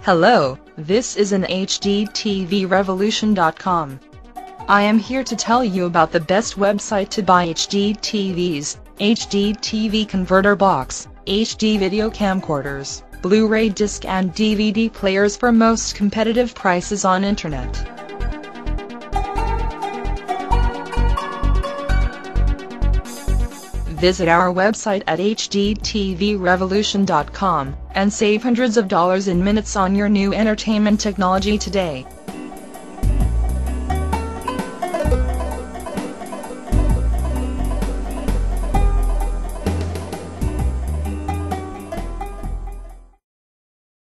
Hello, this is an HDTVRevolution.com. I am here to tell you about the best website to buy HDTVs, HDTV converter box, HD video camcorders, Blu-ray disc and DVD players for most competitive prices on internet. Visit our website at HDTVRevolution.com and save hundreds of dollars in minutes on your new entertainment technology today.